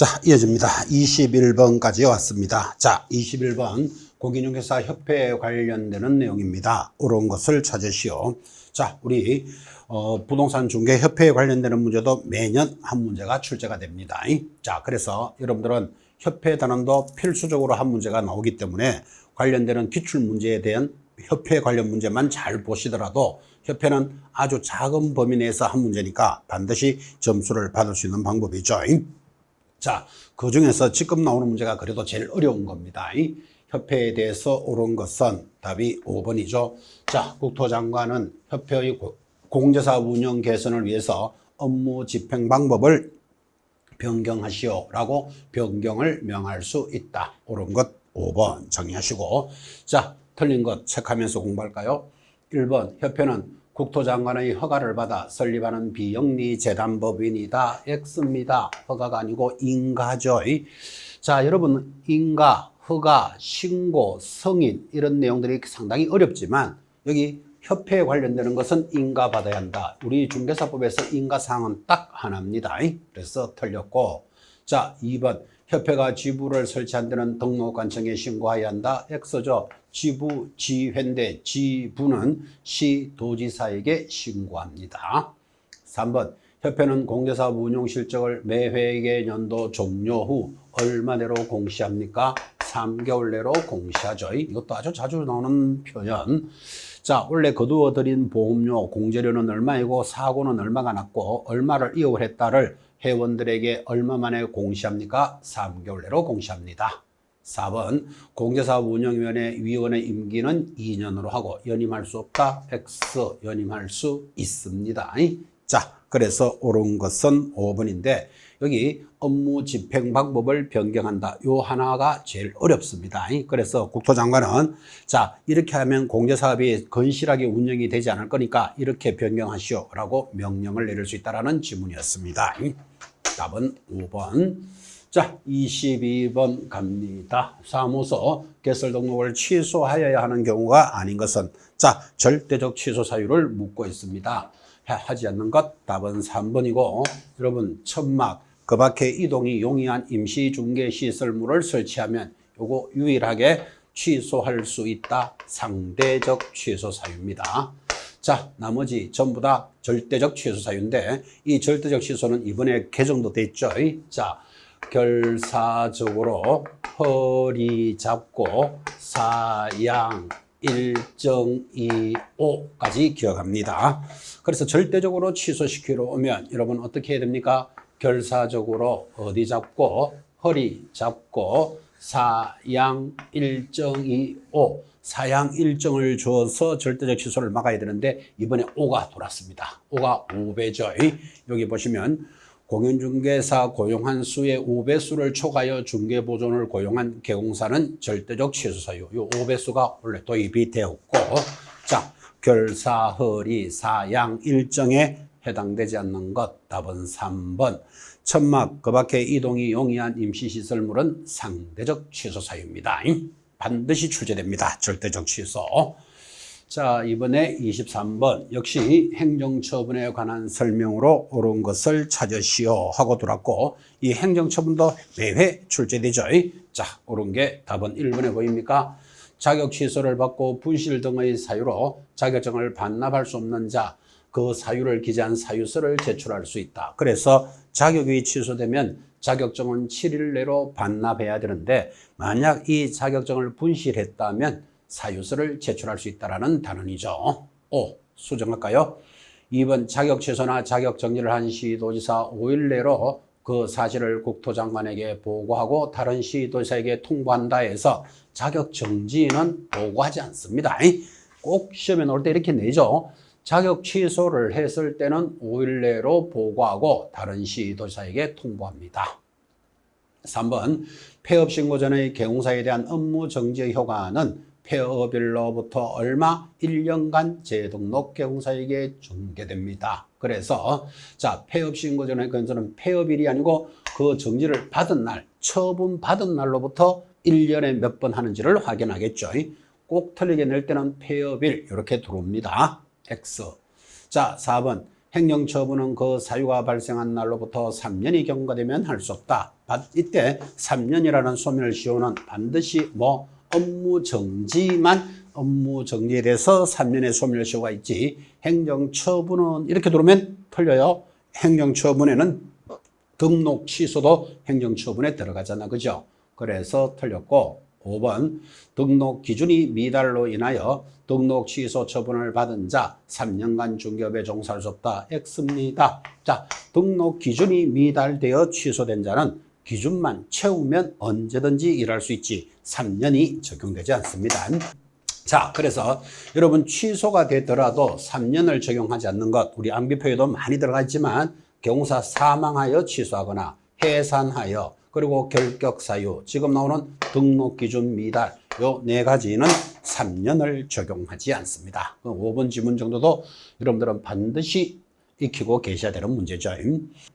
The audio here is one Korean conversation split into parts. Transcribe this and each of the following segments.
자, 이어집니다. 21번까지 왔습니다. 자, 21번 공인중개사 협회에 관련되는 내용입니다. 옳은 것을 찾으시오. 자, 우리 부동산 중개 협회에 관련되는 문제도 매년 한 문제가 출제가 됩니다. 자, 그래서 여러분들은 협회 단원도 필수적으로 한 문제가 나오기 때문에 관련되는 기출 문제에 대한 협회 관련 문제만 잘 보시더라도 협회는 아주 작은 범위 내에서 한 문제니까 반드시 점수를 받을 수 있는 방법이죠. 자, 그 중에서 지금 나오는 문제가 그래도 제일 어려운 겁니다. 협회에 대해서 옳은 것은 답이 5번이죠. 자, 국토장관은 협회의 공제사 운영 개선을 위해서 업무 집행 방법을 변경하시오 라고 변경을 명할 수 있다. 옳은 것 5번 정리하시고, 자, 틀린 것 체크하면서 공부할까요? 1번, 협회는 국토장관의 허가를 받아 설립하는 비영리 재단법인이다. X입니다. 허가가 아니고 인가죠. 자, 여러분, 인가, 허가, 신고, 승인 이런 내용들이 상당히 어렵지만 여기 협회에 관련되는 것은 인가 받아야 한다. 우리 중개사법에서 인가사항은 딱 하나입니다. 그래서 틀렸고, 자, 2번, 협회가 지부를 설치한 데는 등록관청에 신고해야 한다. X죠. 지부, 지회인데 지부는 시도지사에게 신고합니다. 3번, 협회는 공제사업 운용 실적을 매 회계 연도 종료 후 얼마 내로 공시합니까? 3개월 내로 공시하죠. 이것도 아주 자주 나오는 표현. 자, 원래 거두어들인 보험료, 공제료는 얼마이고 사고는 얼마가 났고 얼마를 이월했다를 회원들에게 얼마 만에 공시합니까? 3개월 내로 공시합니다. 4번, 공제사업 운영위원회 위원의 임기는 2년으로 하고 연임할 수 없다. X, 연임할 수 있습니다. 자, 그래서 옳은 것은 5번인데 여기 업무 집행 방법을 변경한다. 요 하나가 제일 어렵습니다. 그래서 국토장관은 자, 이렇게 하면 공제사업이 건실하게 운영이 되지 않을 거니까 이렇게 변경하시오 라고 명령을 내릴 수 있다는 지문이었습니다. 답은 5번. 자, 22번 갑니다. 사무소 개설 등록을 취소하여야 하는 경우가 아닌 것은 자, 절대적 취소 사유를 묻고 있습니다. 하지 않는 것 답은 3번이고, 여러분 천막 그 밖에 이동이 용이한 임시중개시설물을 설치하면 요거 유일하게 취소할 수 있다. 상대적 취소 사유입니다. 자, 나머지 전부 다 절대적 취소 사유인데 이 절대적 취소는 이번에 개정도 됐죠. 자, 결사적으로 허리 잡고 사양 일정 2호까지 기억합니다. 그래서 절대적으로 취소시키러 오면 여러분 어떻게 해야 됩니까? 결사적으로 어디 잡고 허리 잡고 사양 일정 2호 사양 일정을 줘서 절대적 취소를 막아야 되는데 이번에 5가 돌았습니다. 5가 5배죠. 여기 보시면 공인중개사 고용한 수의 5배수를 초과하여 중개보존을 고용한 개공사는 절대적 취소사유. 이 5배수가 원래 도입이 되었고, 자, 결사, 허리, 사양, 일정에 해당되지 않는 것. 답은 3번. 천막, 그 밖에 이동이 용이한 임시시설물은 상대적 취소사유입니다. 반드시 출제됩니다. 절대적 취소. 자, 이번에 23번 역시 행정처분에 관한 설명으로 옳은 것을 찾으시오 하고 들어왔고 이 행정처분도 매회 출제되죠. 자, 옳은 게 답은 1번에 보입니까? 자격 취소를 받고 분실 등의 사유로 자격증을 반납할 수 없는 자, 그 사유를 기재한 사유서를 제출할 수 있다. 그래서 자격이 취소되면 자격증은 7일 내로 반납해야 되는데 만약 이 자격증을 분실했다면 사유서를 제출할 수 있다는 단언이죠. 5. 수정할까요? 2번 자격 취소나 자격 정지를 한 시도지사 5일 내로 그 사실을 국토장관에게 보고하고 다른 시도지사에게 통보한다 해서 자격 정지는 보고하지 않습니다. 꼭 시험에 나올 때 이렇게 내죠. 자격 취소를 했을 때는 5일 내로 보고하고 다른 시도지사에게 통보합니다. 3번 폐업 신고 전의 개공사에 대한 업무 정지의 효과는 폐업일로부터 얼마? 1년간 재등록 개공사에게 중개됩니다. 그래서 자, 폐업 신고 전에 그것은 폐업일이 아니고 그 정지를 받은 날, 처분 받은 날로부터 1년에 몇 번 하는지를 확인하겠죠. 꼭 틀리게 낼 때는 폐업일 이렇게 들어옵니다. X. 자, 4번 행정처분은 그 사유가 발생한 날로부터 3년이 경과되면 할 수 없다. 이때 3년이라는 소멸 시효는 반드시 뭐 업무 정지에 대해서 3년의 소멸 시효가 있지, 행정처분은 이렇게 들어오면 틀려요. 행정처분에는 등록 취소도 행정처분에 들어가잖아. 그죠? 그래서 틀렸고, 5번 등록 기준이 미달로 인하여 등록 취소 처분을 받은 자 3년간 중개업에 종사할 수 없다. X입니다. 자, 등록 기준이 미달되어 취소된 자는 기준만 채우면 언제든지 일할 수 있지 3년이 적용되지 않습니다. 자, 그래서 여러분 취소가 되더라도 3년을 적용하지 않는 것, 우리 암기표에도 많이 들어가 있지만 경우사 사망하여 취소하거나 해산하여 그리고 결격사유, 지금 나오는 등록기준 미달, 요 네 가지는 3년을 적용하지 않습니다. 5번 지문 정도도 여러분들은 반드시 익히고 계셔야 되는 문제죠.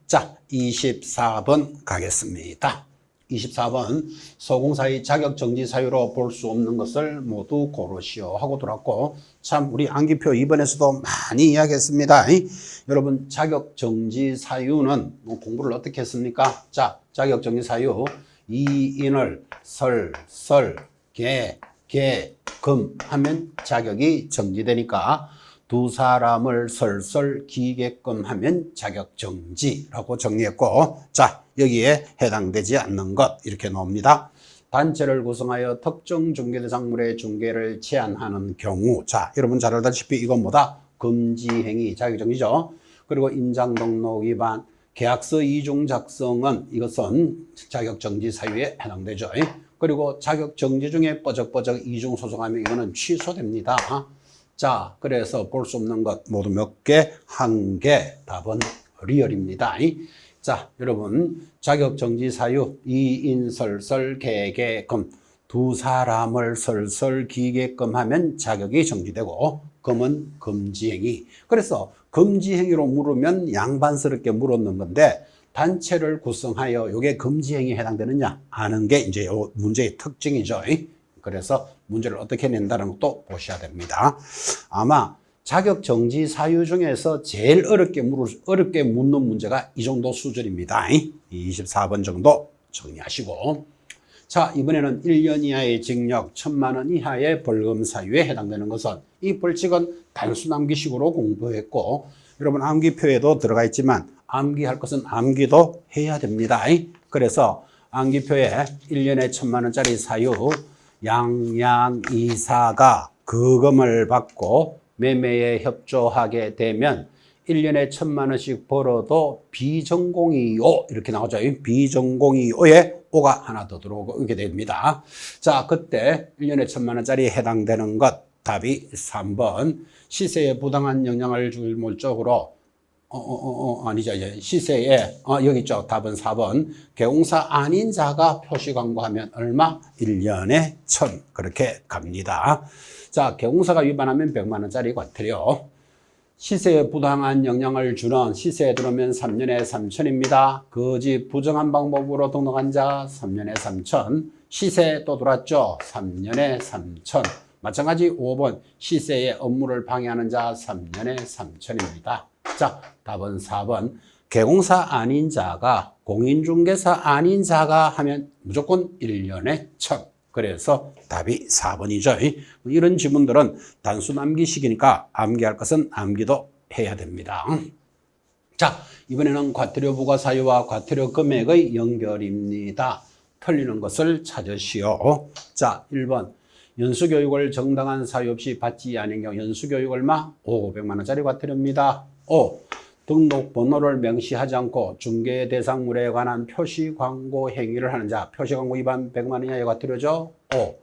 자, 24번 가겠습니다. 24번 소공사의 자격정지 사유로 볼 수 없는 것을 모두 고르시오 하고 들어왔고, 참 우리 암기표 2번에서도 많이 이야기했습니다. 여러분 자격정지 사유는 공부를 어떻게 했습니까? 자, 자격정지 사유 이인을 금 하면 자격이 정지되니까 두 사람을 기게끔 하면 자격정지라고 정리했고, 자, 여기에 해당되지 않는 것 이렇게 나옵니다. 단체를 구성하여 특정 중개대상물의 중개를 제한하는 경우, 자, 여러분 잘 알다시피 이건 뭐다? 금지행위, 자격정지죠. 그리고 인장등록 위반, 계약서 이중 작성은 이것은 자격정지 사유에 해당되죠. 그리고 자격정지 중에 뻐적뻐적 이중 소송하면 이거는 취소됩니다. 자, 그래서 볼 수 없는 것 모두 몇 개? 한 개. 답은 리얼입니다. 자, 여러분 자격정지 사유 이인 개개금, 두 사람을 기게끔 하면 자격이 정지되고, 금은 금지행위. 그래서 금지행위로 물으면 양반스럽게 물었는 건데, 단체를 구성하여 이게 금지행위에 해당되느냐 아는 게 이제 요 문제의 특징이죠. 그래서 문제를 어떻게 낸다는 것도 보셔야 됩니다. 아마 자격정지 사유 중에서 제일 어렵게 묻는 문제가 이 정도 수준입니다. 24번 정도 정리하시고, 자, 이번에는 1년 이하의 징역 1,000만 원 이하의 벌금 사유에 해당되는 것은, 이 벌칙은 단순 암기식으로 공부했고, 여러분 암기표에도 들어가 있지만 암기할 것은 암기도 해야 됩니다. 그래서 암기표에 1년에 1,000만 원짜리 사유, 양양이사가 거금을 받고 매매에 협조하게 되면 1년에 1,000만 원씩 벌어도 비전공이오 이렇게 나오죠. 비전공이오에 오가 하나 더 들어오고 이렇게 됩니다. 자, 그때 1년에 1,000만 원짜리 해당되는 것, 답이 3번. 시세에 부당한 영향을 줄 목적으로 아니죠. 이제 시세에 여기 있죠. 답은 4번. 개공사 아닌 자가 표시 광고하면 얼마? 1년에 1,000 그렇게 갑니다. 자, 개공사가 위반하면 100만 원짜리 과태료. 시세에 부당한 영향을 주는, 시세에 들어오면 3년에 3,000입니다. 거짓 부정한 방법으로 등록한 자 3년에 3,000. 시세 또 들어왔죠. 3년에 3,000. 마찬가지 5번 시세의 업무를 방해하는 자 3년에 3,000입니다. 자, 답은 4번. 개공사 아닌 자가, 공인중개사 아닌 자가 하면 무조건 1년에 1,000. 그래서 답이 4번이죠. 이런 지문들은 단순 암기식이니까 암기할 것은 암기도 해야 됩니다. 자, 이번에는 과태료 부과 사유와 과태료 금액의 연결입니다. 틀리는 것을 찾으시오. 자, 1번. 연수교육을 정당한 사유 없이 받지 않은 경우 연수교육 얼마? 500만 원짜리 과태료입니다. 5. 등록 번호를 명시하지 않고 중개 대상물에 관한 표시 광고 행위를 하는 자, 표시 광고 위반 100만 원 이하의 과태료죠. 5.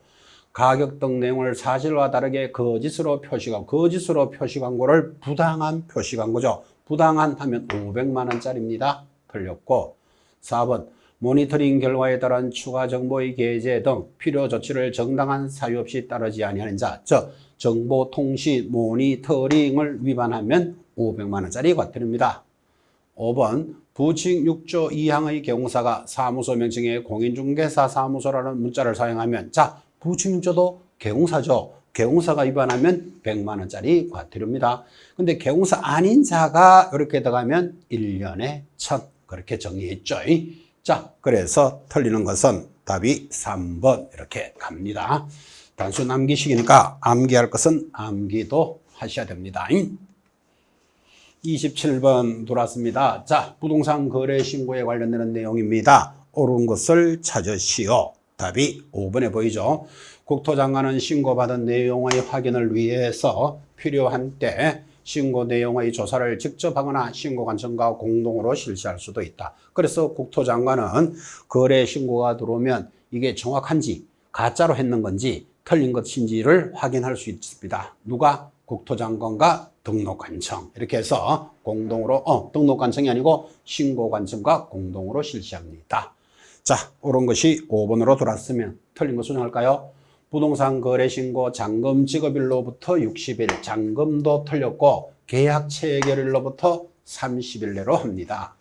가격 등 내용을 사실과 다르게 거짓으로 표시 광고를 부당한 표시 광고죠. 부당한 하면 500만 원짜리입니다. 틀렸고, 4번. 모니터링 결과에 따른 추가 정보의 게재 등 필요 조치를 정당한 사유 없이 따르지 아니하는 자, 즉 정보통신 모니터링을 위반하면 500만 원짜리 과태료입니다. 5번. 부칙 6조 2항의 개공사가 사무소 명칭에 공인중개사 사무소라는 문자를 사용하면, 자, 부칙 6조도 개공사죠. 개공사가 위반하면 100만 원짜리 과태료입니다. 근데 개공사 아닌 자가 이렇게 들어가면 1년에 1000 그렇게 정리했죠. 자, 그래서 틀리는 것은 답이 3번 이렇게 갑니다. 단수 암기식이니까 암기할 것은 암기도 하셔야 됩니다. 27번 들어왔습니다. 자, 부동산 거래 신고에 관련되는 내용입니다. 옳은 것을 찾으시오. 답이 5번에 보이죠. 국토장관은 신고받은 내용의 확인을 위해서 필요한 때 신고 내용의 조사를 직접 하거나 신고관청과 공동으로 실시할 수도 있다. 그래서 국토장관은 거래 신고가 들어오면 이게 정확한지 가짜로 했는 건지 틀린 것인지를 확인할 수 있습니다. 누가? 국토장관과 등록관청 이렇게 해서 공동으로 등록관청이 아니고 신고관청과 공동으로 실시합니다. 자, 옳은 것이 5번으로 돌았으면 틀린 것은 할까요? 부동산 거래 신고 잔금 지급일로부터 60일, 잔금도 틀렸고 계약 체결일로부터 30일 내로 합니다.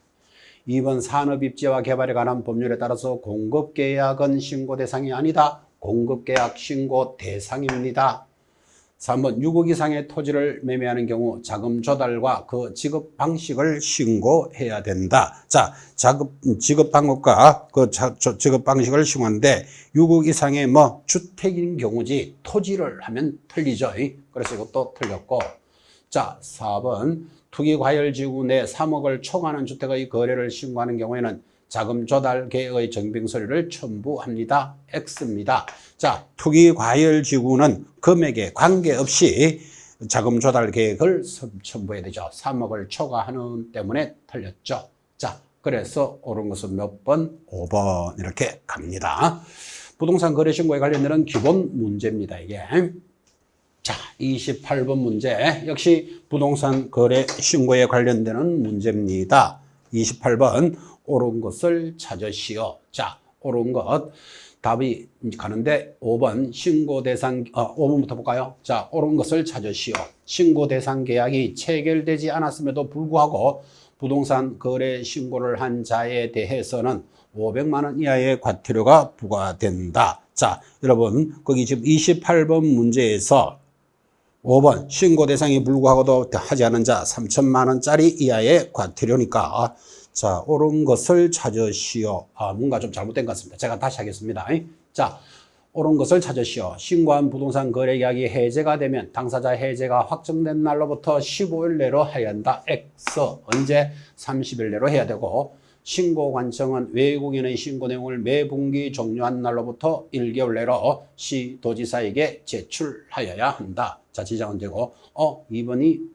2번 산업입지와 개발에 관한 법률에 따라서 공급계약은 신고 대상이 아니다. 공급계약 신고 대상입니다. 3번 6억 이상의 토지를 매매하는 경우 자금 조달과 그 지급 방식을 신고해야 된다. 자, 지급 방법과 그 지급 방식을 신고하는데 6억 이상의 주택인 경우지 토지를 하면 틀리죠. 그래서 이것도 틀렸고. 자, 4번 투기과열지구 내 3억을 초과하는 주택의 거래를 신고하는 경우에는 자금 조달 계획의 정빙서류를 첨부합니다. X입니다. 자, 투기과열지구는 금액에 관계없이 자금 조달 계획을 첨부해야 되죠. 3억을 초과하는 때문에 틀렸죠. 자, 그래서 옳은 것은 몇 번? 5번 이렇게 갑니다. 부동산 거래 신고에 관련되는 기본 문제입니다. 이게. 자, 28번 문제 역시 부동산 거래 신고에 관련되는 문제입니다. 28번 옳은 것을 찾으시오. 자, 옳은 것 답이 가는데 5번 신고 대상 5번부터 볼까요? 자, 옳은 것을 찾으시오. 신고 대상 계약이 체결되지 않았음에도 불구하고 부동산 거래 신고를 한 자에 대해서는 500만 원 이하의 과태료가 부과된다. 자, 여러분 거기 지금 28번 문제에서 5번 신고 대상이 불구하고도 하지 않은 자 3천만 원짜리 이하의 과태료니까 자, 옳은 것을 찾으시오. 뭔가 좀 잘못된 것 같습니다. 제가 다시 하겠습니다. 자, 옳은 것을 찾으시오. 신고한 부동산 거래 계약이 해제가 되면 당사자 해제가 확정된 날로부터 15일 내로 해야 한다. X. 언제? 30일 내로 해야 되고 신고관청은 외국인의 신고 내용을 매 분기 종료한 날로부터 1개월 내로 시도지사에게 제출하여야 한다. 자, 지정은 되고 2번이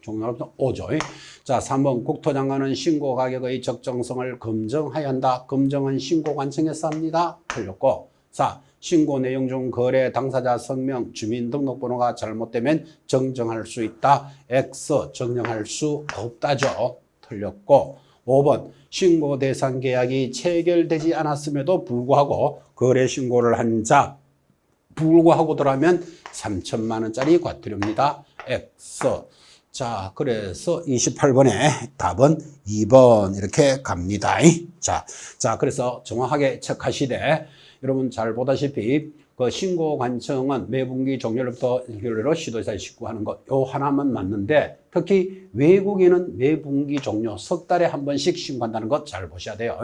종료로부터 5조. 자, 3번 국토장관은 신고 가격의 적정성을 검증해야 한다. 검증은 신고관청에서 합니다. 틀렸고 4. 신고 내용 중 거래 당사자 성명, 주민등록번호가 잘못되면 정정할 수 있다. X. 정정할 수 없다죠. 틀렸고 5번 신고 대상 계약이 체결되지 않았음에도 불구하고 거래 신고를 한 자 불구하고더라면 3천만 원짜리 과태료입니다. X. 자, 그래서 28번에 답은 2번 이렇게 갑니다. 자, 그래서 정확하게 체크하시되 여러분 잘 보다시피 그 신고관청은 매분기 종료로부터 1개월로 시도지사에 신고하는 것 요 하나만 맞는데 특히 외국인은 매분기 종료 석 달에 한 번씩 신고한다는 것 잘 보셔야 돼요.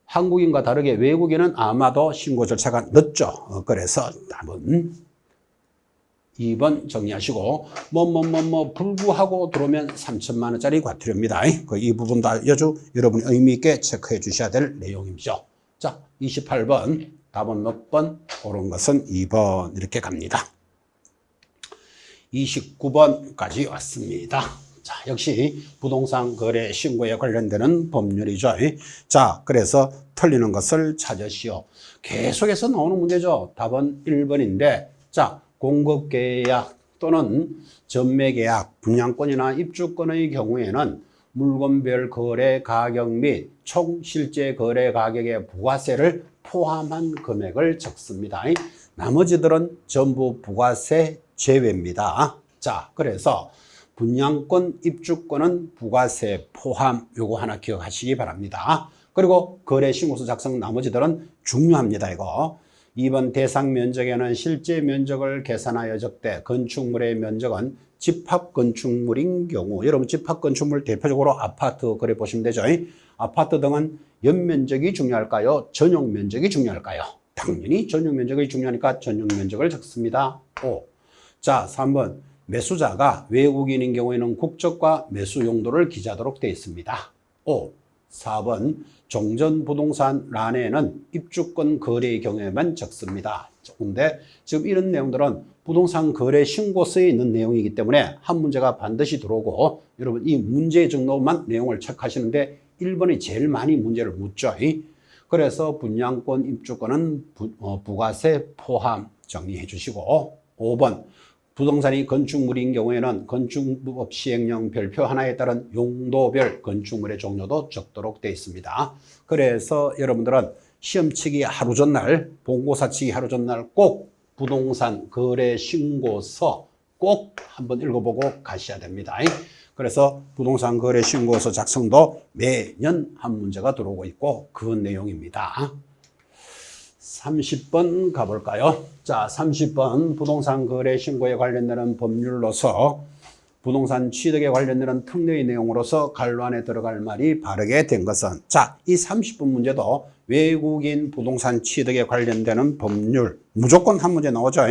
한국인과 다르게 외국인은 아마도 신고 절차가 늦죠. 그래서 답은 2번 정리하시고 불구하고 들어오면 3천만 원짜리 과태료입니다. 이 부분도 여러분이 의미 있게 체크해 주셔야 될 내용이죠. 자, 28번 답은 몇 번? 옳은 것은 2번 이렇게 갑니다. 29번까지 왔습니다. 자, 역시 부동산 거래 신고에 관련되는 법률이죠. 자, 그래서 틀리는 것을 찾으시오. 계속해서 나오는 문제죠. 답은 1번인데 자, 공급계약 또는 전매계약, 분양권이나 입주권의 경우에는 물건별 거래 가격 및 총 실제 거래 가격의 부가세를 포함한 금액을 적습니다. 나머지들은 전부 부가세 제외입니다. 자, 그래서 분양권, 입주권은 부가세 포함 요거 하나 기억하시기 바랍니다. 그리고 거래신고서 작성 나머지들은 중요합니다. 이거 2번 대상 면적에는 실제 면적을 계산하여 적되 건축물의 면적은 집합 건축물인 경우, 여러분 집합 건축물 대표적으로 아파트 그래 보시면 되죠. 아파트 등은 연면적이 중요할까요? 전용 면적이 중요할까요? 당연히 전용 면적이 중요하니까 전용 면적을 적습니다. 5. 자, 3번 매수자가 외국인인 경우에는 국적과 매수 용도를 기재하도록 되어 있습니다. 5. 4번 종전부동산 란에는 입주권 거래의 경우에만 적습니다. 근데 지금 이런 내용들은 부동산 거래 신고서에 있는 내용이기 때문에 한 문제가 반드시 들어오고 여러분 이 문제 정도만 내용을 체크하시는데 1번이 제일 많이 문제를 묻죠. 그래서 분양권 입주권은 부가세 포함 정리해 주시고 5번 부동산이 건축물인 경우에는 건축법 시행령 별표 하나에 따른 용도별 건축물의 종류도 적도록 되어 있습니다. 그래서 여러분들은 시험 치기 하루 전날, 본고사 치기 하루 전날 꼭 부동산 거래 신고서 꼭 한번 읽어보고 가셔야 됩니다. 그래서 부동산 거래 신고서 작성도 매년 한 문제가 들어오고 있고 그 내용입니다. 30번 가볼까요? 자, 30번 부동산 거래 신고에 관련되는 법률로서 부동산 취득에 관련되는 특례의 내용으로서 갈로 안에 들어갈 말이 바르게 된 것은, 자, 이 30번 문제도 외국인 부동산 취득에 관련되는 법률 무조건 한 문제 나오죠.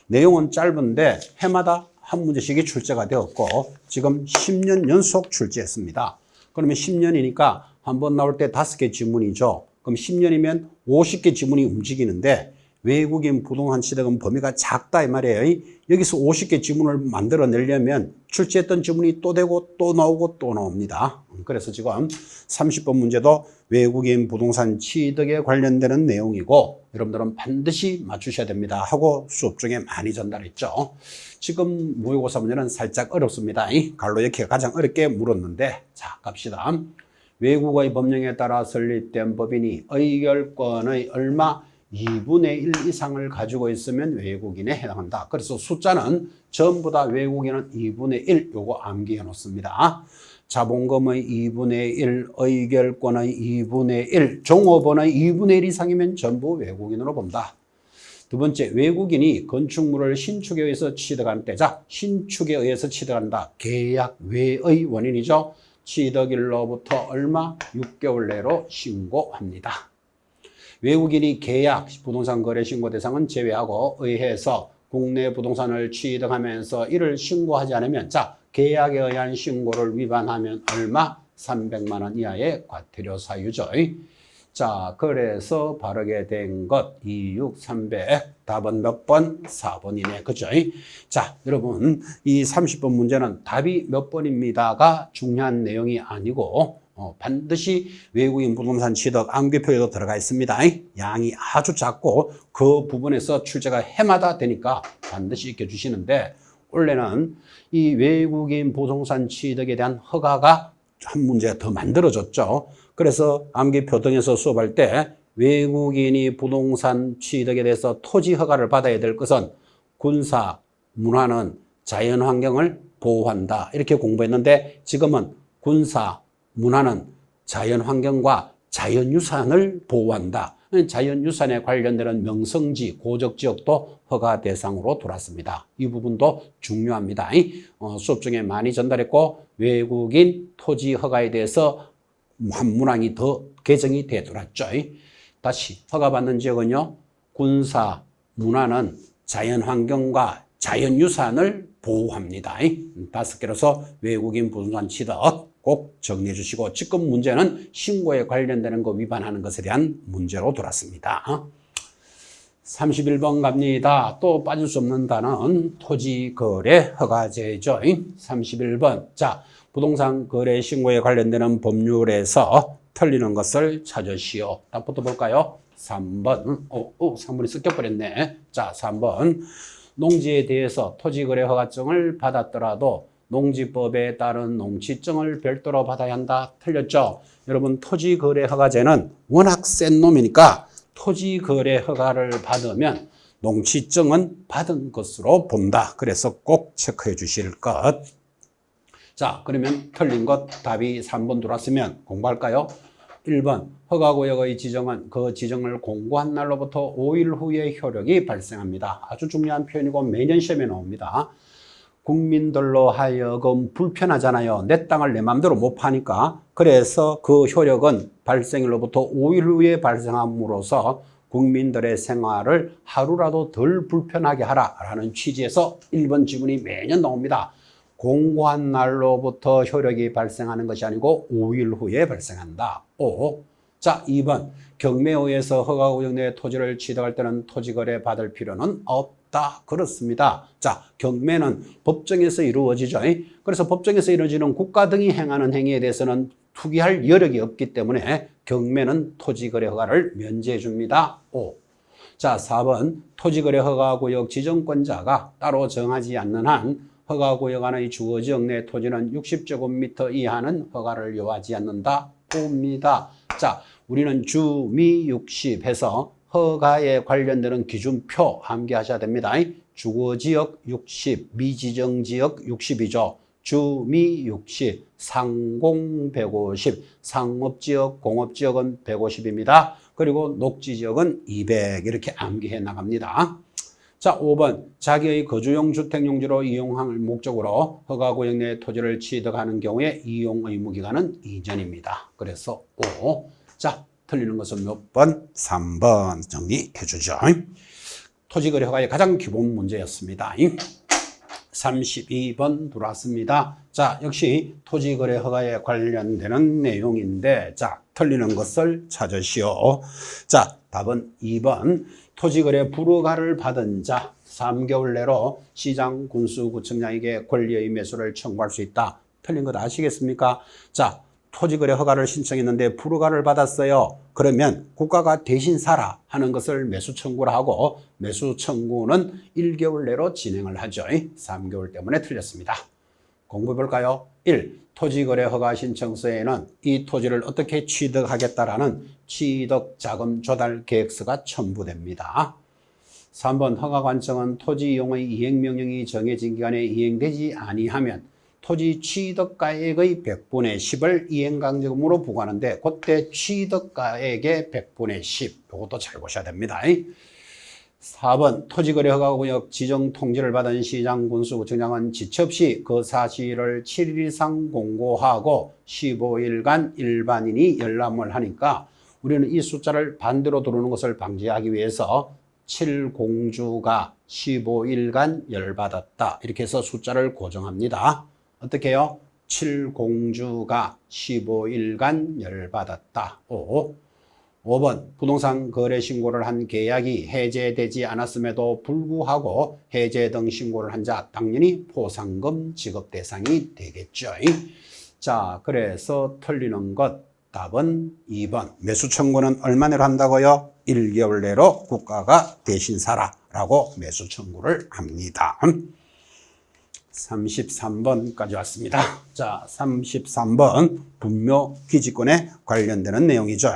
내용은 짧은데 해마다 한 문제씩이 출제가 되었고 지금 10년 연속 출제했습니다. 그러면 10년이니까 한 번 나올 때 5개 지문이죠. 그럼 10년이면 50개 지문이 움직이는데 외국인 부동산 취득은 범위가 작다 이 말이에요. 여기서 50개 지문을 만들어내려면 출제했던 지문이 또 되고 또 나오고 또 나옵니다. 그래서 지금 30번 문제도 외국인 부동산 취득에 관련되는 내용이고 여러분들은 반드시 맞추셔야 됩니다 하고 수업 중에 많이 전달했죠. 지금 모의고사 문제는 살짝 어렵습니다. 갈로 이렇게 가장 어렵게 물었는데 자 갑시다. 외국의 법령에 따라 설립된 법인이 의결권의 얼마 2분의 1 이상을 가지고 있으면 외국인에 해당한다. 그래서 숫자는 전부 다 외국인은 2분의 1 요거 암기해 놓습니다. 자본금의 2분의 1, 의결권의 2분의 1, 종업원의 2분의 1 이상이면 전부 외국인으로 본다. 두 번째, 외국인이 건축물을 신축에 의해서 취득한 때, 자, 신축에 의해서 취득한다. 계약 외의 원인이죠. 취득일로부터 얼마? 6개월 내로 신고합니다. 외국인이 계약, 부동산 거래 신고 대상은 제외하고 의해서 국내 부동산을 취득하면서 이를 신고하지 않으면 자, 계약에 의한 신고를 위반하면 얼마? 300만 원 이하의 과태료 사유죠. 자, 그래서 바르게 된 것 26, 300 답은 몇 번? 4번이네. 그죠? 자, 여러분 이 30번 문제는 답이 몇 번입니다가 중요한 내용이 아니고 반드시 외국인 부동산 취득 암기표에도 들어가 있습니다. 양이 아주 작고 그 부분에서 출제가 해마다 되니까 반드시 익혀주시는데 원래는 이 외국인 부동산 취득에 대한 허가가 한 문제 더 만들어졌죠. 그래서 암기표 등에서 수업할 때 외국인이 부동산 취득에 대해서 토지 허가를 받아야 될 것은 군사, 문화는 자연환경을 보호한다. 이렇게 공부했는데 지금은 군사, 문화는 자연환경과 자연유산을 보호한다. 자연유산에 관련되는 명성지, 고적지역도 허가 대상으로 들어왔습니다. 이 부분도 중요합니다. 수업 중에 많이 전달했고 외국인 토지 허가에 대해서 한 문항이 더 개정이 되돌았죠. 다시 허가받는 지역은요. 군사, 문화는 자연환경과 자연유산을 보호합니다. 5개로서 외국인 부동산 취득 꼭 정리해 주시고 지금 문제는 신고에 관련되는 거 위반하는 것에 대한 문제로 돌았습니다. 31번 갑니다. 또 빠질 수 없는 단어는 토지거래 허가제죠. 31번. 자, 부동산 거래 신고에 관련되는 법률에서 틀리는 것을 찾으시오. 답부터 볼까요? 3번. 3번이 섞여버렸네. 자, 3번. 농지에 대해서 토지거래 허가증을 받았더라도 농지법에 따른 농지증을 별도로 받아야 한다. 틀렸죠? 여러분 토지거래 허가제는 워낙 센 놈이니까 토지거래 허가를 받으면 농지증은 받은 것으로 본다. 그래서 꼭 체크해 주실 것. 자, 그러면 틀린 것 답이 3번 들어왔으면 공부할까요? 1번 허가구역의 지정은 그 지정을 공고한 날로부터 5일 후에 효력이 발생합니다. 아주 중요한 표현이고 매년 시험에 나옵니다. 국민들로 하여금 불편하잖아요. 내 땅을 내 마음대로 못 파니까. 그래서 그 효력은 발생일로부터 5일 후에 발생함으로써 국민들의 생활을 하루라도 덜 불편하게 하라라는 취지에서 1번 지문이 매년 나옵니다. 공고한 날로부터 효력이 발생하는 것이 아니고 5일 후에 발생한다. 자, 2번 경매에 의해서 허가구역 내 토지를 취득할 때는 토지거래 받을 필요는 없다. 그렇습니다. 자, 경매는 법정에서 이루어지죠. 그래서 법정에서 이루어지는 국가 등이 행하는 행위에 대해서는 투기할 여력이 없기 때문에 경매는 토지거래 허가를 면제해 줍니다. 자, 4번 토지거래 허가구역 지정권자가 따로 정하지 않는 한 허가구역 안의 주거지역 내 토지는 60제곱미터 이하는 허가를 요하지 않는다. 옵니다. 자, 우리는 주미 60 해서 허가에 관련되는 기준표 암기하셔야 됩니다. 주거지역 60, 미지정지역 60이죠. 주미 60, 상공 150, 상업지역, 공업지역은 150입니다. 그리고 녹지지역은 200 이렇게 암기해 나갑니다. 자, 5번 자기의 거주용 주택용지로 이용할 목적으로 허가구역 내 토지를 취득하는 경우에 이용 의무기간은 2년입니다. 그래서 5. 자, 틀리는 것은 몇 번? 3번 정리해 주죠. 토지거래 허가의 가장 기본 문제였습니다. 32번 들어왔습니다. 자, 역시 토지거래 허가에 관련되는 내용인데, 자, 틀리는 것을 찾으시오. 자, 답은 2번. 토지거래 불허가를 받은 자 3개월 내로 시장, 군수, 구청장에게 권리의 매수를 청구할 수 있다. 틀린 것 아시겠습니까? 자, 토지거래 허가를 신청했는데 불허가를 받았어요. 그러면 국가가 대신 사라 하는 것을 매수 청구를 하고 매수 청구는 1개월 내로 진행을 하죠. 3개월 때문에 틀렸습니다. 공부해 볼까요? 1. 토지거래 허가 신청서에는 이 토지를 어떻게 취득하겠다라는 취득자금 조달 계획서가 첨부됩니다. 3번 허가관청은 토지 이용의 이행명령이 정해진 기간에 이행되지 아니하면 토지 취득가액의 100분의 10을 이행강제금으로 부과하는데 그때 취득가액의 100분의 10 이것도 잘 보셔야 됩니다. 4번 토지거래 허가구역 지정 통지를 받은 시장, 군수, 구청장은 지체 없이 그 사실을 7일 이상 공고하고 15일간 일반인이 열람을 하니까 우리는 이 숫자를 반대로 들어오는 것을 방지하기 위해서 7공주가 15일간 열받았다. 이렇게 해서 숫자를 고정합니다. 어떻게 해요? 7공주가 15일간 열받았다. 5번 부동산 거래 신고를 한 계약이 해제되지 않았음에도 불구하고 해제 등 신고를 한 자 당연히 포상금 지급 대상이 되겠죠. 자, 그래서 틀리는 것 답은 2번. 매수 청구는 얼마 내로 한다고요? 1개월 내로 국가가 대신 사라라고 매수 청구를 합니다. 33번까지 왔습니다. 자, 33번 분묘 기지권에 관련되는 내용이죠.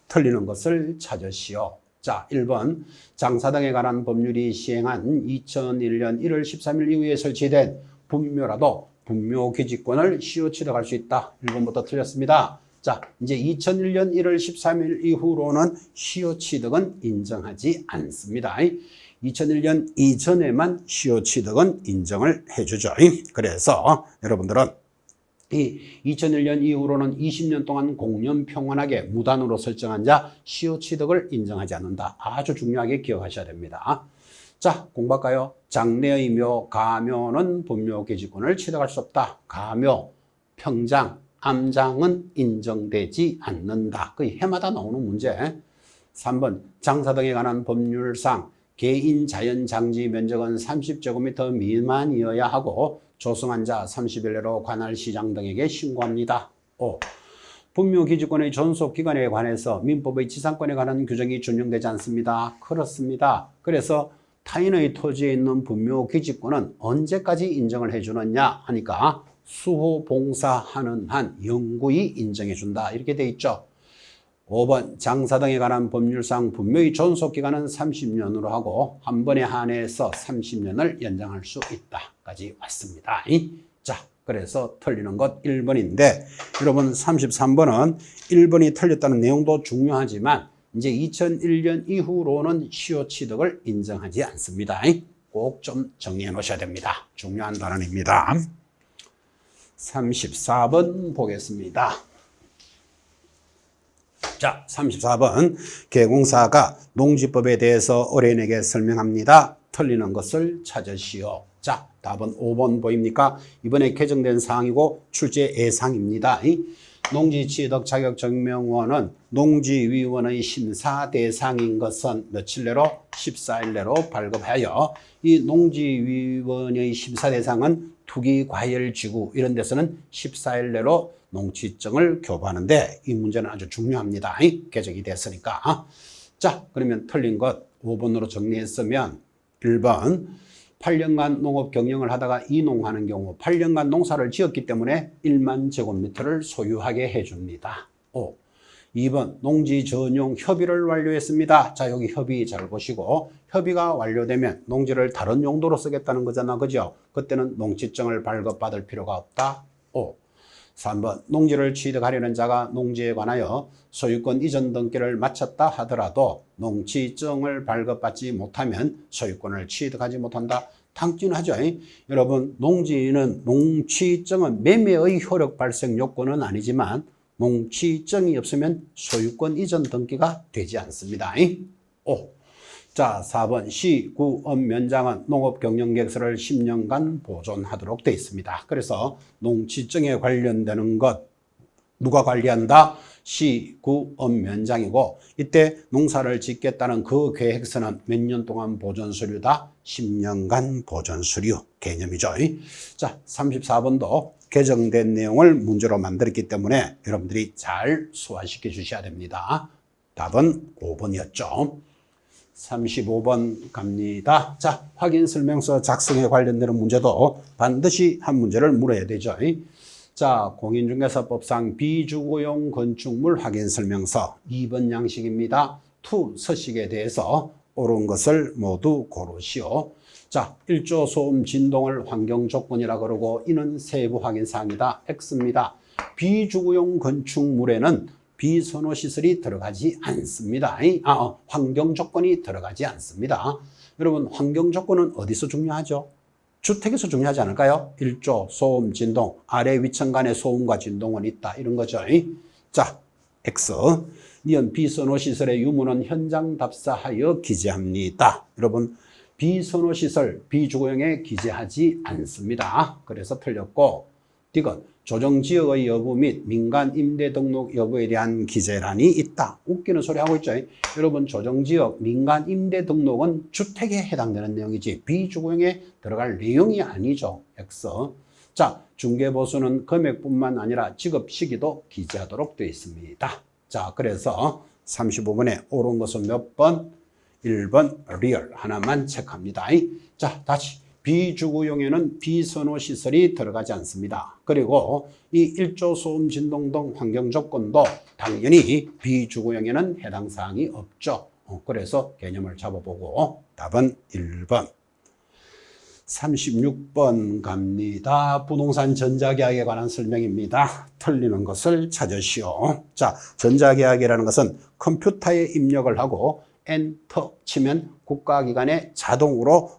틀리는 것을 찾으시오. 자, 1번 장사 등에 관한 법률이 시행한 2001년 1월 13일 이후에 설치된 분묘라도 분묘 기지권을 시효 취득할 수 있다. 1번부터 틀렸습니다. 자, 이제 2001년 1월 13일 이후로는 시효 취득은 인정하지 않습니다. 2001년 이전에만 시효 취득은 인정을 해주죠. 그래서 여러분들은 이 2001년 이후로는 20년 동안 공연 평안하게 무단으로 설정한 자 시효 취득을 인정하지 않는다. 아주 중요하게 기억하셔야 됩니다. 자, 공부할까요? 장래의 묘, 가묘는 분묘 기지권을 취득할 수 없다. 가묘, 평장, 암장은 인정되지 않는다. 거의 해마다 나오는 문제. 3번 장사 등에 관한 법률상 개인 자연 장지 면적은 30제곱미터 미만이어야 하고 조성한 자 30일 내로 관할 시장 등에게 신고합니다. 5. 분묘 기지권의 존속 기간에 관해서 민법의 지상권에 관한 규정이 준용되지 않습니다. 그렇습니다. 그래서 타인의 토지에 있는 분묘 기지권은 언제까지 인정을 해주느냐 하니까 수호 봉사하는 한 영구히 인정해 준다. 이렇게 돼 있죠. 5번 장사 등에 관한 법률상 분묘의 존속기간은 30년으로 하고 한 번에 한해서 30년을 연장할 수 있다까지 왔습니다. 자, 그래서 틀리는 것 1번인데 여러분 33번은 1번이 틀렸다는 내용도 중요하지만 이제 2001년 이후로는 시효 취득을 인정하지 않습니다. 꼭 좀 정리해 놓으셔야 됩니다. 중요한 단원입니다. 34번 보겠습니다. 자, 34번 개공사가 농지법에 대해서 어린에게 설명합니다. 틀리는 것을 찾으시오. 자, 답은 5번 보입니까? 이번에 개정된 사항이고 출제 예상입니다. 농지취득 자격증명원은 농지위원의 심사 대상인 것은 며칠 내로 14일 내로 발급하여 이 농지위원의 심사 대상은 투기과열지구 이런 데서는 14일 내로 농지증을 교부하는데 이 문제는 아주 중요합니다. 개정이 됐으니까. 자, 그러면 틀린 것 5번으로 정리했으면 1번 8년간 농업 경영을 하다가 이농하는 경우 8년간 농사를 지었기 때문에 1만 제곱미터를 소유하게 해줍니다. 5. 2번 농지 전용 협의를 완료했습니다. 자, 여기 협의 잘 보시고 협의가 완료되면 농지를 다른 용도로 쓰겠다는 거잖아. 그죠? 그때는 농지증을 발급받을 필요가 없다. 5. 3번 농지를 취득하려는 자가 농지에 관하여 소유권 이전 등기를 마쳤다 하더라도 농지증을 발급받지 못하면 소유권을 취득하지 못한다. 당연하죠. 여러분 농지증은 매매의 효력 발생 요건은 아니지만 농지증이 없으면 소유권 이전 등기가 되지 않습니다. 5. 자, 4번 시구업면장은 농업경영계획서를 10년간 보존하도록 되어 있습니다. 그래서 농지증에 관련되는 것 누가 관리한다? 시구업면장이고 이때 농사를 짓겠다는 그 계획서는 몇 년 동안 보존수료다? 10년간 보존수료 개념이죠. 자, 34번도 개정된 내용을 문제로 만들었기 때문에 여러분들이 잘 소화시켜 주셔야 됩니다. 답은 5번이었죠. 35번 갑니다. 자, 확인 설명서 작성에 관련되는 문제도 반드시 한 문제를 물어야 되죠. 자, 공인중개사법상 비주거용 건축물 확인 설명서 2번 양식입니다. 투 서식에 대해서 옳은 것을 모두 고르시오. 자, 1조 소음 진동을 환경 조건이라 그러고 이는 세부 확인 사항이다. X입니다. 비주거용 건축물에는 비선호시설이 들어가지 않습니다. 환경 조건이 들어가지 않습니다. 여러분 환경 조건은 어디서 중요하죠? 주택에서 중요하지 않을까요? 1조 소음 진동 아래 위층 간의 소음과 진동은 있다 이런 거죠. 자, X 니은 비선호시설의 유무는 현장 답사하여 기재합니다. 여러분 비선호시설 비주거용에 기재하지 않습니다. 그래서 틀렸고 디귿 조정지역의 여부 및 민간 임대 등록 여부에 대한 기재란이 있다. 웃기는 소리 하고 있죠. 여러분 조정지역 민간 임대 등록은 주택에 해당되는 내용이지 비주거용에 들어갈 내용이 아니죠. X. 자, 중개보수는 금액뿐만 아니라 지급 시기도 기재하도록 되어 있습니다. 자, 그래서 35번에 옳은 것은 몇 번? 1번 리얼 하나만 체크합니다. 자, 다시. 비주거용에는 비선호시설이 들어가지 않습니다. 그리고 이 1조 소음 진동 등 환경 조건도 당연히 비주거용에는 해당 사항이 없죠. 그래서 개념을 잡아보고 답은 1번. 36번 갑니다. 부동산 전자계약에 관한 설명입니다. 틀리는 것을 찾으시오. 자, 전자계약이라는 것은 컴퓨터에 입력을 하고 엔터 치면 국가기관에 자동으로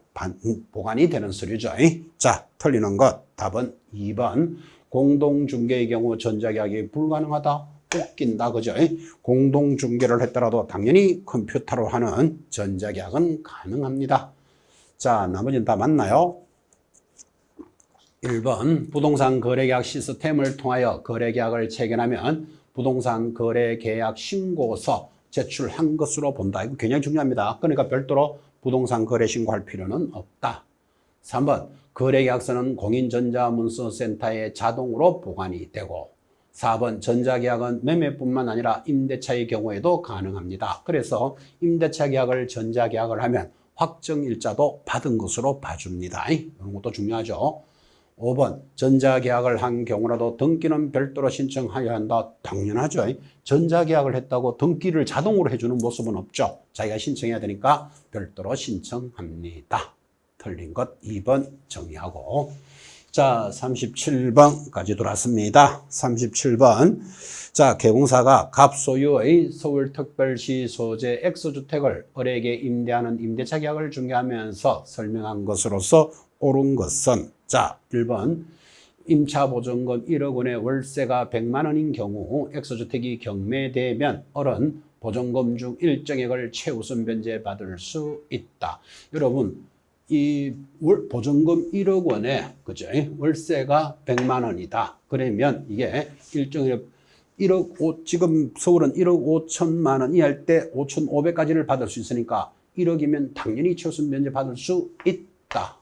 보관이 되는 서류죠. 자, 틀리는 것 답은 2번. 공동중개의 경우 전자계약이 불가능하다. 웃긴다. 그죠? 공동중개를 했더라도 당연히 컴퓨터로 하는 전자계약은 가능합니다. 자, 나머지는 다 맞나요? 1번 부동산 거래계약 시스템을 통하여 거래계약을 체결하면 부동산 거래계약 신고서 제출한 것으로 본다. 이거 굉장히 중요합니다. 그러니까 별도로 부동산 거래 신고할 필요는 없다. 3번 거래계약서는 공인전자문서센터에 자동으로 보관이 되고 4번 전자계약은 매매뿐만 아니라 임대차의 경우에도 가능합니다. 그래서 임대차 계약을 전자계약을 하면 확정일자도 받은 것으로 봐줍니다. 이런 것도 중요하죠. 5번 전자계약을 한 경우라도 등기는 별도로 신청하여야 한다. 당연하죠. 전자계약을 했다고 등기를 자동으로 해주는 모습은 없죠. 자기가 신청해야 되니까 별도로 신청합니다. 틀린 것 2번 정리하고 자, 37번까지 돌았습니다. 37번. 자, 개공사가 갑소유의 서울특별시 소재 X주택을 을에게 임대하는 임대차 계약을 중개하면서 설명한 것으로서 옳은 것은, 자, 1번. 임차보증금 1억 원의 월세가 100만 원인 경우 X주택이 경매되면 을은 보증금 중 일정액을 최우선 변제받을 수 있다. 여러분, 이 보증금 1억 원에, 그죠? 월세가 100만 원이다. 그러면 이게 일정액 1억 지금 서울은 1억 5천만 원 이할 때 5,500까지를 받을 수 있으니까 1억이면 당연히 최우선 변제 받을 수 있다.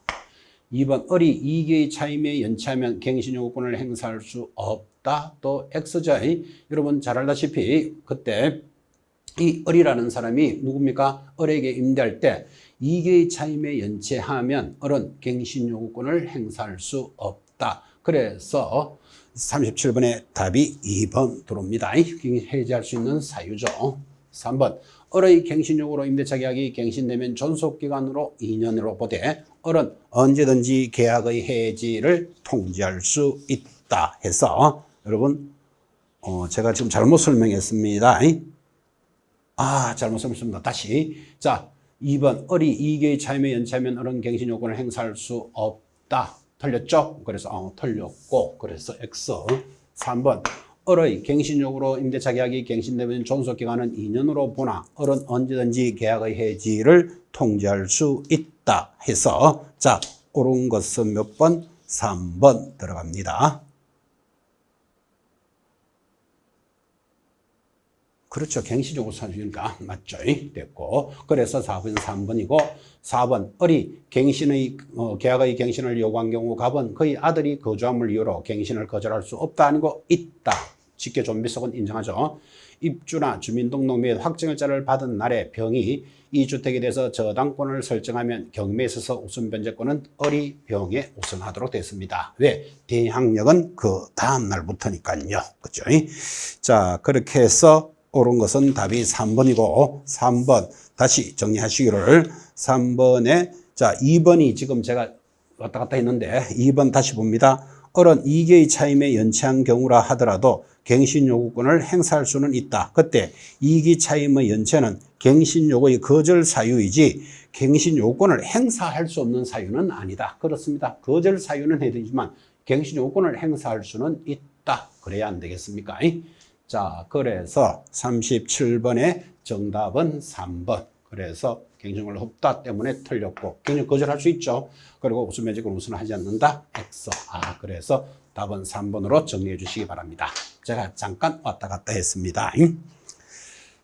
2번, 을이 2개의 차임에 연체하면 갱신요구권을 행사할 수 없다. 또 X죠. 여러분 잘 알다시피 그때 이 을이라는 사람이 누굽니까? 을에게 임대할 때 2개의 차임에 연체하면 을은 갱신요구권을 행사할 수 없다. 그래서 37번의 답이 2번 들어옵니다. 해지할 수 있는 사유죠. 3번, 을의 갱신요구로 임대차 계약이 갱신되면 존속기간으로 2년으로 보되 을은 언제든지 계약의 해지를 통지할 수 있다 해서 여러분 제가 지금 잘못 설명했습니다. 잘못 설명했습니다. 다시. 자, 2번, 을이 2개의 차임에 연체하면 을은 갱신요건을 행사할 수 없다. 틀렸죠? 그래서 틀렸고, 그래서 X. 3번, 을의 갱신요구로 임대차 계약이 갱신되면 존속기간은 2년으로 보나 을은 언제든지 계약의 해지를 통지할 수 있다 해서, 자, 옳은 것은 몇 번? 3번 들어갑니다. 그렇죠. 갱신요구 사유니까 맞죠. 됐고. 그래서 4번 3번이고 4번 을이 갱신의 계약의 갱신을 요구한 경우 갑은 그의 아들이 거주함을 이유로 갱신을 거절할 수 없다 아니고 있다. 직계 존비속은 인정하죠. 입주나 주민등록 및 확정일자를 받은 날에 병이 이 주택에 대해서 저당권을 설정하면 경매에 있어서 우선 변제권은 을이 병에 우선하도록 됐습니다. 왜? 대항력은 그 다음 날부터니까요. 그죠? 자, 그렇게 해서 옳은 것은 답이 3번이고 3번 다시 정리하시기를 3번에 자 2번이 지금 제가 왔다 갔다 했는데 2번 다시 봅니다. 을은 2개의 차임에 연체한 경우라 하더라도 갱신요구권을 행사할 수는 있다. 그때 2기 차임의 연체는 갱신요구의 거절 사유이지 갱신요구권을 행사할 수 없는 사유는 아니다. 그렇습니다. 거절 사유는 해야 되지만 갱신요구권을 행사할 수는 있다. 그래야 안 되겠습니까? 자, 그래서 37번의 정답은 3번. 그래서 갱신요구를 없다 때문에 틀렸고 갱신요구 거절할 수 있죠. 그리고 우선변제권 우선하지 않는다. X. 그래서 답은 3번으로 정리해 주시기 바랍니다. 제가 잠깐 왔다 갔다 했습니다.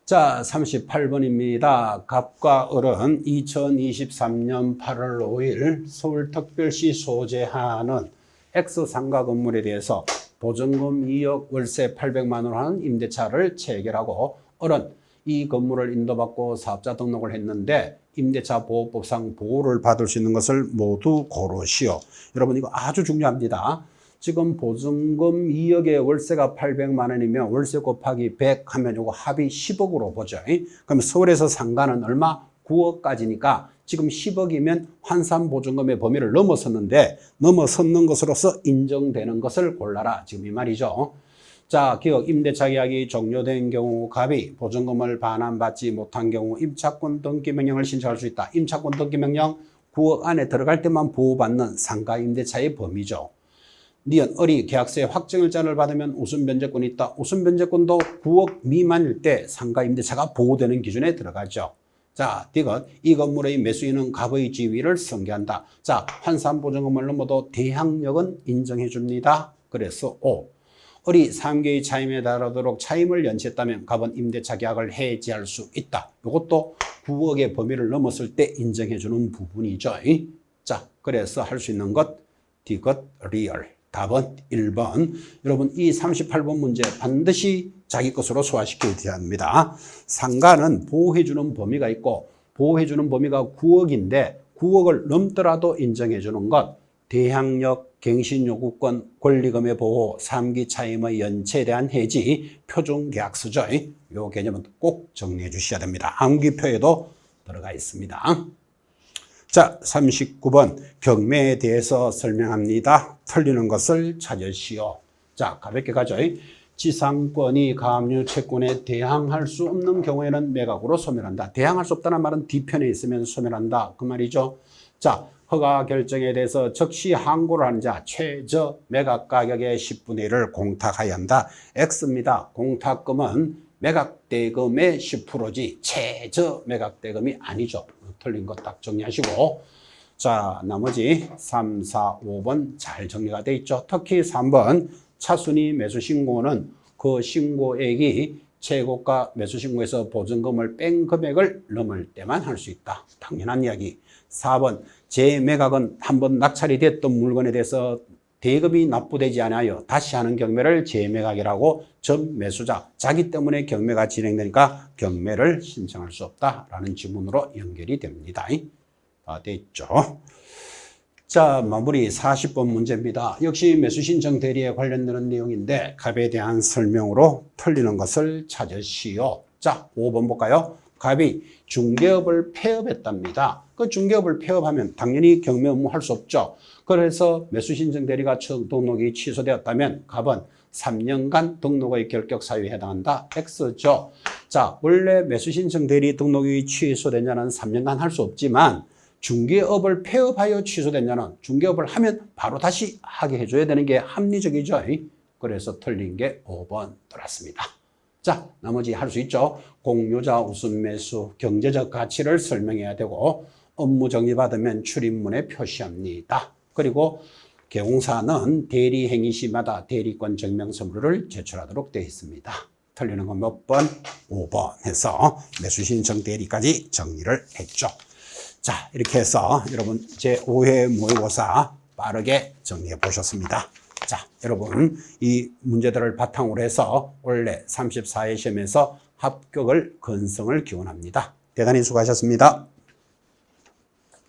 자, 38번입니다. 갑과 을은 2023년 8월 5일 서울특별시 소재하는 X상가 건물에 대해서 보증금 2억 월세 800만 원 하는 임대차를 체결하고 을은 이 건물을 인도받고 사업자 등록을 했는데 임대차 보호법상 보호를 받을 수 있는 것을 모두 고르시오. 여러분 이거 아주 중요합니다. 지금 보증금 2억에 월세가 800만 원이면 월세 곱하기 100 하면 이거 합이 10억으로 보죠. 그럼 서울에서 상가는 얼마? 9억까지니까 지금 10억이면 환산보증금의 범위를 넘어섰는 것으로서 인정되는 것을 골라라. 지금 이 말이죠. 자, 기억 임대차 계약이 종료된 경우 갑이 보증금을 반환받지 못한 경우 임차권 등기 명령을 신청할 수 있다. 임차권 등기 명령 9억 안에 들어갈 때만 보호받는 상가 임대차의 범위죠. 니은 을이 계약서에 확정일자를 받으면 우선 변제권이 있다. 우선 변제권도 9억 미만일 때 상가 임대차가 보호되는 기준에 들어가죠. 자, 디귿 이 건물의 매수인은 갑의 지위를 승계한다. 자, 환산보증금을 넘어도 대항력은 인정해 줍니다. 그래서 5. 을이 3개의 차임에 달하도록 차임을 연체했다면 갑은 임대차 계약을 해지할 수 있다. 이것도 9억의 범위를 넘었을 때 인정해 주는 부분이죠. 자, 그래서 할 수 있는 것 디귿 리얼. 답은 1번. 여러분 이 38번 문제 반드시 자기 것으로 소화시켜야 합니다. 상가는 보호해주는 범위가 있고 보호해주는 범위가 9억인데 9억을 넘더라도 인정해주는 것 대항력, 갱신요구권, 권리금의 보호, 3기 차임의 연체에 대한 해지, 표준계약서죠. 이 개념은 꼭 정리해 주셔야 됩니다. 암기표에도 들어가 있습니다. 자, 39번 경매에 대해서 설명합니다. 틀리는 것을 찾으시오. 자, 가볍게 가죠. 지상권이 가압류 채권에 대항할 수 없는 경우에는 매각으로 소멸한다. 대항할 수 없다는 말은 뒤편에 있으면 소멸한다. 그 말이죠. 자, 허가 결정에 대해서 즉시 항고를 하는 자, 최저 매각 가격의 10분의 1을 공탁하여야 한다. X입니다. 공탁금은 매각대금의 10%지 최저 매각대금이 아니죠. 틀린 거 딱 정리하시고. 자, 나머지 3, 4, 5번 잘 정리가 돼 있죠. 특히 3번 차순위 매수 신고는 그 신고액이 최고가 매수 신고에서 보증금을 뺀 금액을 넘을 때만 할 수 있다. 당연한 이야기. 4번 재매각은 한번 낙찰이 됐던 물건에 대해서 대금이 납부되지 않아요. 다시 하는 경매를 재매각이라고 전 매수자 자기 때문에 경매가 진행되니까 경매를 신청할 수 없다라는 지문으로 연결이 됩니다. 다 됐죠. 자, 마무리 40번 문제입니다. 역시 매수신청 대리에 관련되는 내용인데 갑에 대한 설명으로 틀리는 것을 찾으시오. 자, 5번 볼까요? 갑이 중개업을 폐업했답니다. 그 중개업을 폐업하면 당연히 경매 업무 할 수 없죠. 그래서 매수신청 대리가 등록이 취소되었다면 갑은 3년간 등록의 결격 사유에 해당한다. X죠. 자, 원래 매수신청 대리 등록이 취소된 자는 3년간 할 수 없지만 중개업을 폐업하여 취소된 자는 중개업을 하면 바로 다시 하게 해줘야 되는 게 합리적이죠. 그래서 틀린 게 5번 들었습니다. 자, 나머지 할 수 있죠. 공유자 우선 매수, 경제적 가치를 설명해야 되고 업무 정리받으면 출입문에 표시합니다. 그리고 개공사는 대리 행위 시마다 대리권 증명서류를 제출하도록 되어 있습니다. 틀리는 건 몇 번? 5번 해서 매수신청 대리까지 정리를 했죠. 자, 이렇게 해서 여러분 제5회 모의고사 빠르게 정리해 보셨습니다. 자, 여러분 이 문제들을 바탕으로 해서 원래 34회 시험에서 합격을 근성을 기원합니다. 대단히 수고하셨습니다.